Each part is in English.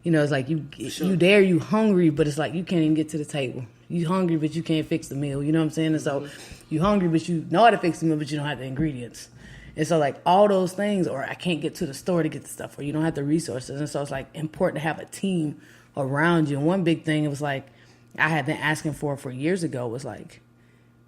You know, it's like you there, you hungry, but it's like you can't even get to the table. You hungry, but you can't fix the meal. You know what I'm saying? And so you hungry, but you know how to fix the meal, but you don't have the ingredients. And so like all those things, or I can't get to the store to get the stuff, or you don't have the resources. And so it's like important to have a team around you. And one big thing, it was like I had been asking for years ago was like,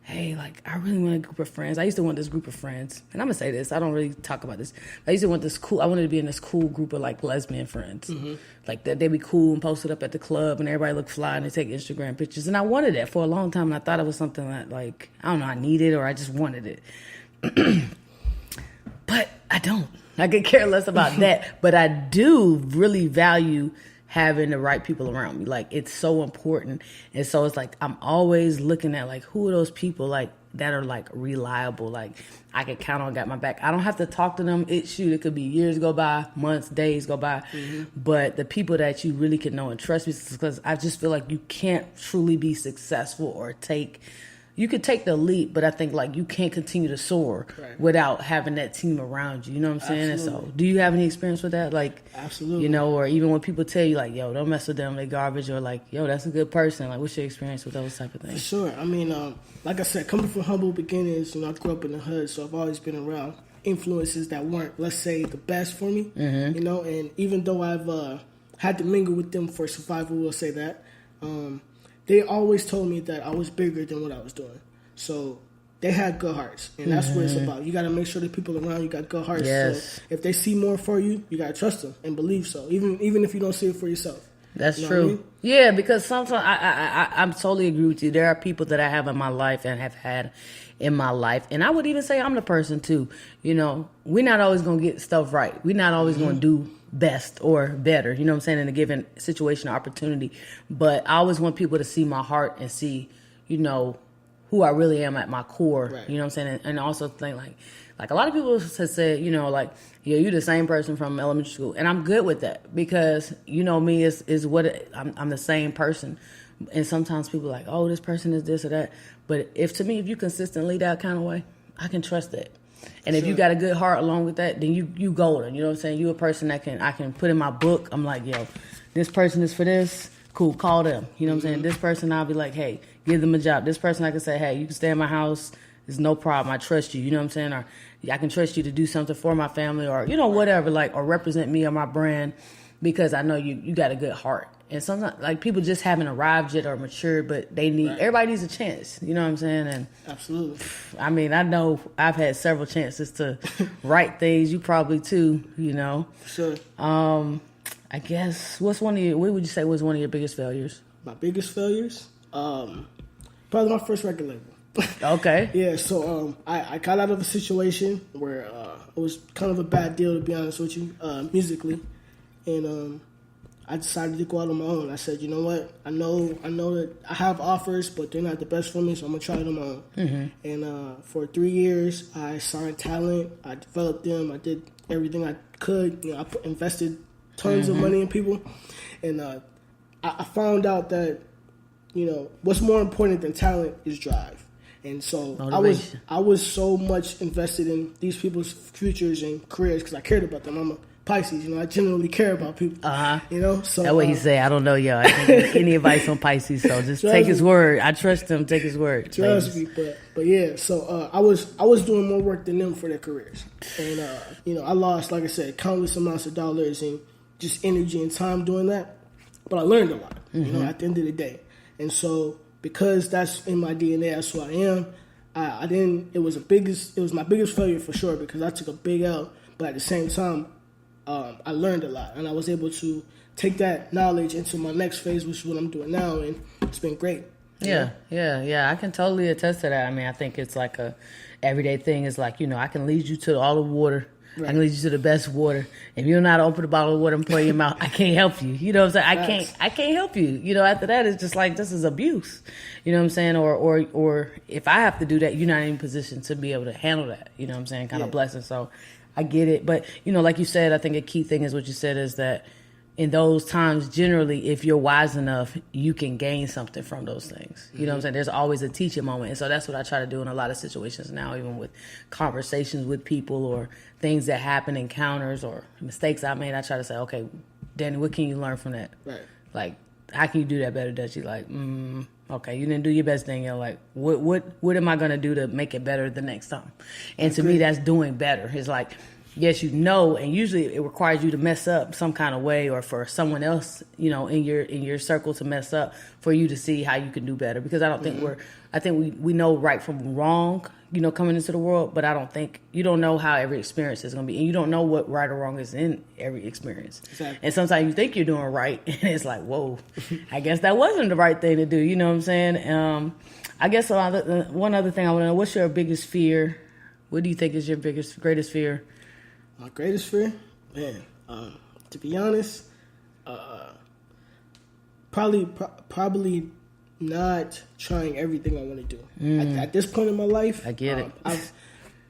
hey, like, I really want a group of friends. I used to want this group of friends. And I'm going to say this. I don't really talk about this. I used to want I wanted to be in this cool group of, like, lesbian friends. Mm-hmm. Like, that they'd be cool and posted up at the club and everybody look fly and they take Instagram pictures. And I wanted that for a long time. And I thought it was something that, like, I don't know, I needed or I just wanted it. But I don't. I could care less about that. But I do really value having the right people around me. Like, it's so important. And so it's like I'm always looking at, like, who are those people, like, that are, like, reliable, like, I can count on, got my back. I don't have to talk to them. It could be years go by, months, days go by. Mm-hmm. But the people that you really can know and trust, because I just feel like you can't truly be successful or you could take the leap, but I think, like, you can't continue to soar without having that team around you. You know what I'm saying? Absolutely. And so, do you have any experience with that? Like, absolutely. You know, or even when people tell you, like, yo, don't mess with them, they garbage, or like, yo, that's a good person. Like, what's your experience with those type of things? For sure. I mean, like I said, coming from humble beginnings, you know, I grew up in the hood, so I've always been around influences that weren't, let's say, the best for me. Mm-hmm. You know, and even though I've had to mingle with them for survival, we'll say that. They always told me that I was bigger than what I was doing. So they had good hearts, and that's what it's about. You got to make sure the people around you got good hearts. Yes. So if they see more for you, you got to trust them and believe so, even if you don't see it for yourself. That's you know true. What I mean? Yeah, because sometimes I'm totally agree with you. There are people that I have in my life and have had in my life, and I would even say I'm the person too. You know, we're not always going to get stuff right. We're not always going to do best or better, you know what I'm saying, in a given situation or opportunity. But I always want people to see my heart and see, you know, who I really am at my core, right. You know what I'm saying? And also think like a lot of people have said, you know, like, yeah, you're the same person from elementary school. And I'm good with that because, you know, me is what I'm the same person. And sometimes people are like, oh, this person is this or that. But if you consistently that kind of way, I can trust that. And if you got a good heart along with that, then you golden. You know what I'm saying? You a person that I can put in my book. I'm like, yo, this person is for this. Cool, call them. You know what I'm saying? This person, I'll be like, hey, give them a job. This person, I can say, hey, you can stay in my house. There's no problem. I trust you. You know what I'm saying? Or I can trust you to do something for my family or, you know, whatever, like, or represent me or my brand because I know you got a good heart. And sometimes, like, people just haven't arrived yet or matured, but everybody needs a chance. You know what I'm saying? And absolutely. I mean, I know I've had several chances to write things. You probably too, you know. Sure. I guess, what would you say was one of your biggest failures? My biggest failures? Probably my first record label. Okay. Yeah, so I got out of a situation where it was kind of a bad deal, to be honest with you, musically. And I decided to go out on my own. I said, you know what? I know that I have offers, but they're not the best for me, so I'm going to try it on my own. Mm-hmm. And for 3 years, I signed talent. I developed them. I did everything I could. You know, I invested tons of money in people, and I found out that, you know, what's more important than talent is drive. And so I was so much invested in these people's futures and careers because I cared about them. I'm a Pisces, you know, I generally care about people. You know, so that's what he say. I don't know y'all. I can't give any advice on Pisces, so just take his word. I trust him. Take his word. Trust me, but yeah. So I was doing more work than them for their careers, and you know, I lost, like I said, countless amounts of dollars and just energy and time doing that. But I learned a lot, you know, at the end of the day. And so because that's in my DNA, that's who I am. I didn't. It was my biggest failure for sure because I took a big L. But at the same time, I learned a lot, and I was able to take that knowledge into my next phase, which is what I'm doing now, and it's been great. Yeah. I can totally attest to that. I mean, I think it's like a everyday thing. It's like, you know, I can lead you to all the water. Right. I can lead you to the best water. If you don't know how to open the bottle of water and pour it in your mouth, I can't help you. You know what I'm saying? I can't help you. You know, after that, it's just like, this is abuse. You know what I'm saying? Or if I have to do that, you're not in a position to be able to handle that. You know what I'm saying? Kind of blessing. So I get it. But, you know, like you said, I think a key thing is what you said is that in those times, generally, if you're wise enough, you can gain something from those things. You know what I'm saying? There's always a teaching moment. And so that's what I try to do in a lot of situations now, even with conversations with people or things that happen, encounters or mistakes I made. I try to say, okay, Danny, what can you learn from that? Right. Like, how can you do that better, Dutchie? Like, okay, you didn't do your best, Danielle. Like, what am I going to do to make it better the next time? And to me, that's doing better. It's like, yes, you know, and usually it requires you to mess up some kind of way, or for someone else, you know, in your circle to mess up for you to see how you can do better. Because I don't think I think we know right from wrong, you know, coming into the world, but I don't think, you don't know how every experience is going to be. And you don't know what right or wrong is in every experience. Exactly. And sometimes you think you're doing right, and it's like, whoa, I guess that wasn't the right thing to do. You know what I'm saying? I guess one other thing I want to know, what's your biggest fear? What do you think is your greatest fear? My greatest fear? Man, to be honest, probably not trying everything I want to do. At this point in my life, I get it. I'm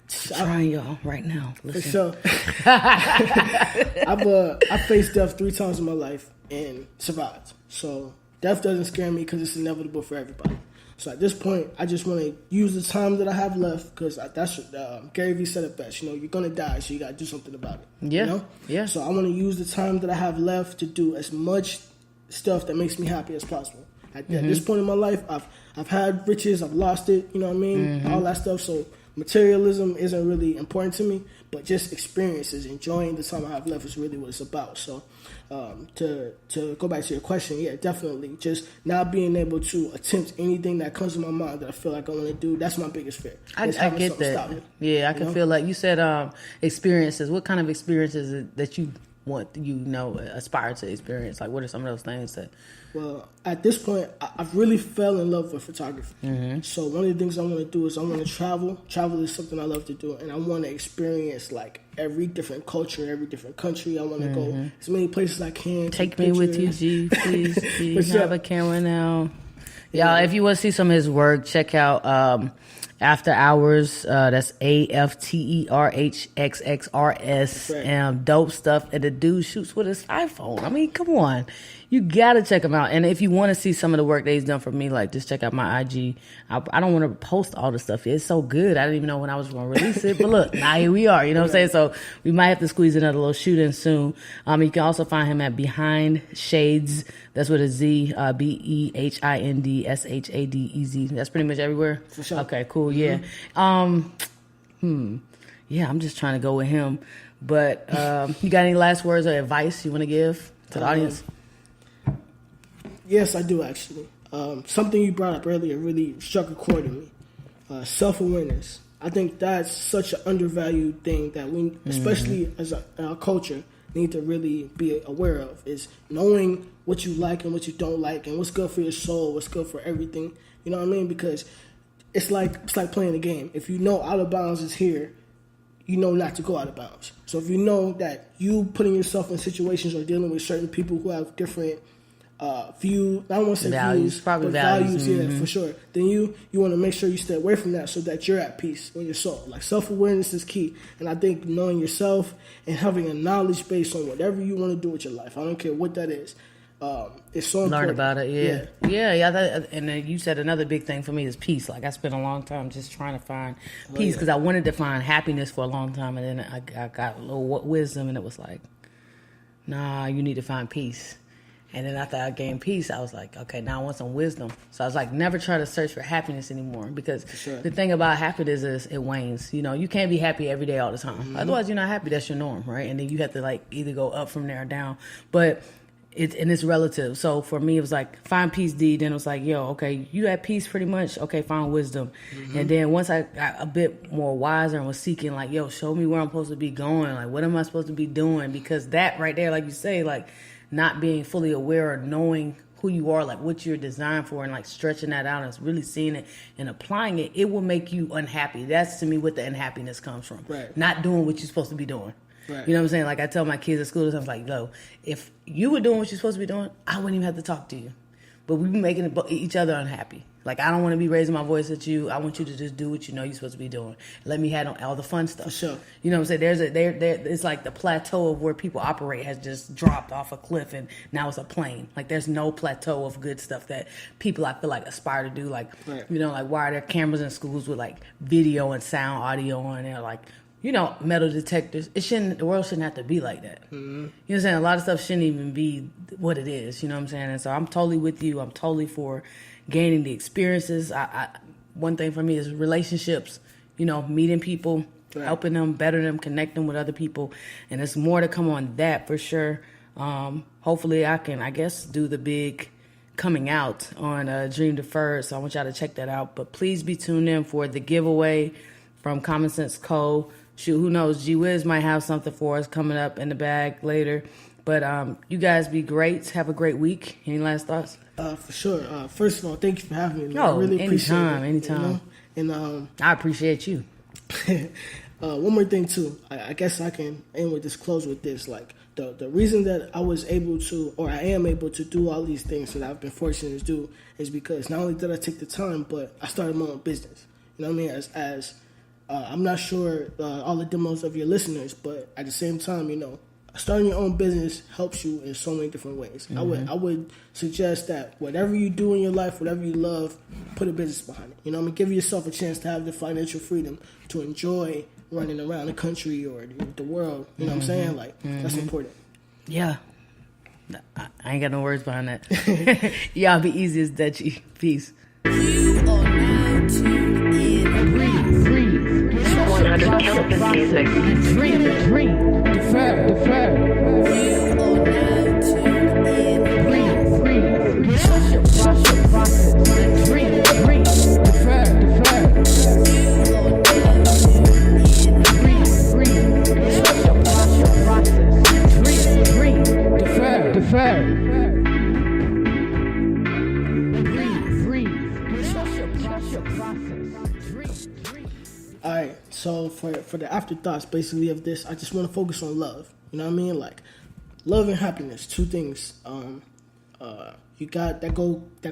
trying y'all right now. Listen. For sure. I've faced death 3 times in my life and survived. So death doesn't scare me because it's inevitable for everybody. So at this point, I just want to use the time that I have left, because that's what Gary Vee said it best. You know, you're going to die, so you got to do something about it. Yeah. You know? Yeah. So I want to use the time that I have left to do as much stuff that makes me happy as possible. At this point in my life, I've had riches, I've lost it, you know what I mean? All that stuff. So materialism isn't really important to me, but just experiences, enjoying the time I have left is really what it's about. So to go back to your question, yeah, definitely. Just not being able to attempt anything that comes to my mind that I feel like I want to do, that's my biggest fear. I get that. Stop me, yeah, I can feel like you said experiences. What kind of experiences that you want, aspire to experience? Like, what are some of those things that... Well, at this point, I've really fell in love with photography. So one of the things I want to do is I want to travel. Travel is something I love to do, and I want to experience like every different culture, every different country. I want to go as many places as I can. Take me with you, G. Please, G. I have a camera now. Y'all, if you want to see some of his work, check out After Hours. That's AFTERHXXRS. Dope stuff. And the dude shoots with his iPhone. I mean, come on. You gotta check him out. And if you want to see some of the work that he's done for me, like, just check out my IG. I don't want to post all the stuff. It's so good. I didn't even know when I was going to release it. But look, now here we are. You know what I'm saying? So we might have to squeeze another little shoot in soon. You can also find him at Behind Shades. That's with a Z. BEHINDSHADEZ. That's pretty much everywhere. For sure. Okay, cool. Yeah. Yeah, I'm just trying to go with him. But you got any last words or advice you want to give to the audience? Yes, I do, actually. Something you brought up earlier really struck a chord in me. Self-awareness. I think that's such an undervalued thing that we, especially as our culture, need to really be aware of, is knowing what you like and what you don't like, and what's good for your soul, what's good for everything. You know what I mean? Because it's like playing a game. If you know out of bounds is here, you know not to go out of bounds. So if you know that you putting yourself in situations or dealing with certain people who have different view, I don't want to say values, views, probably but values, yeah, for sure. Then you want to make sure you stay away from that so that you're at peace in your soul. Like, self-awareness is key. And I think knowing yourself and having a knowledge base on whatever you want to do with your life, I don't care what that is, it's so important. Learn about it, yeah. And then you said another big thing for me is peace. Like, I spent a long time just trying to find peace because I wanted to find happiness for a long time, and then I got a little wisdom, and it was like, nah, you need to find peace. And then after I gained peace, I was like, okay, now I want some wisdom. So I was like, never try to search for happiness anymore, because the thing about happiness is it wanes. You know, you can't be happy every day all the time. Otherwise, you're not happy. That's your norm, right? And then you have to like either go up from there or down. But it's relative. So for me, it was like, find peace, D. Then it was like, yo, okay, you at peace pretty much. Okay, find wisdom. And then once I got a bit more wiser and was seeking, like, yo, show me where I'm supposed to be going. Like, what am I supposed to be doing? Because that right there, like you say, like, not being fully aware or knowing who you are, like what you're designed for, and like stretching that out and really seeing it and applying it, it will make you unhappy. That's to me what the unhappiness comes from. Right. Not doing what you're supposed to be doing. Right. You know what I'm saying? Like, I tell my kids at school, I was like, yo, if you were doing what you're supposed to be doing, I wouldn't even have to talk to you. But we be making each other unhappy. Like, I don't want to be raising my voice at you. I want you to just do what you know you're supposed to be doing. Let me have all the fun stuff. For sure. You know what I'm saying? It's like the plateau of where people operate has just dropped off a cliff, and now it's a plane. Like, there's no plateau of good stuff that people, I feel like, aspire to do. Like, you know, like, why are there cameras in schools with like video and sound, audio on there? Like, metal detectors. The world shouldn't have to be like that. Mm-hmm. You know what I'm saying? A lot of stuff shouldn't even be what it is. You know what I'm saying? And so I'm totally with you. I'm totally for gaining the experiences. One thing for me is relationships, meeting people, right, helping them, better them, connect them with other people. And there's more to come on that for sure. Hopefully I can, do the big coming out on Dream Deferred. So I want y'all to check that out. But please be tuned in for the giveaway from Common Sense Co. Shoot, who knows? G Wiz might have something for us coming up in the bag later. But you guys be great. Have a great week. Any last thoughts? For sure. First of all, thank you for having me. Oh, I really appreciate it. Anytime. And I appreciate you. One more thing too. I guess I can end with this, close with this. Like the reason that I was able to, or I am able to do all these things that I've been fortunate to do, is because not only did I take the time, but I started my own business. You know what I mean? As I'm not sure all the demos of your listeners, but at the same time, starting your own business helps you in so many different ways. Mm-hmm. I would suggest that whatever you do in your life, whatever you love, put a business behind it. Give yourself a chance to have the financial freedom to enjoy running around the country or the world. You know what I'm saying? Like, that's important. Yeah. I ain't got no words behind that. Y'all be easy as Dutchie. Peace. You are now tuned in. Breathe. 100 kilobits music. Dream. Defer. You are now tuned in. Breathe. Trust your process. Dream. Defer. You are now tuned in. Breathe. Trust your process. Dream. Defer. All right, so for the afterthoughts, basically, of this, I just want to focus on love. You know what I mean? Like, love and happiness, two things. You got that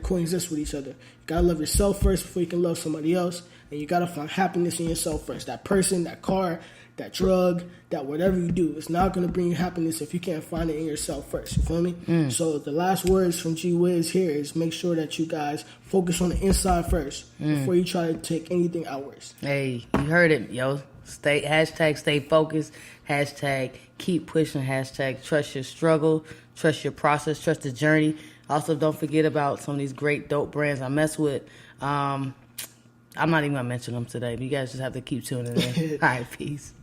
coexist with each other. You gotta love yourself first before you can love somebody else, and you gotta find happiness in yourself first. That person, that car, that drug, that whatever you do, it's not gonna bring you happiness if you can't find it in yourself first. You feel me? So the last words from G Wiz here is make sure that you guys focus on the inside first before you try to take anything outwards. Hey, you heard it, yo. Stay focused. Keep pushing. Trust your struggle. Trust your process. Trust the journey. Also, don't forget about some of these great dope brands I mess with. I'm not even gonna mention them today. But you guys just have to keep tuning in. All right, peace.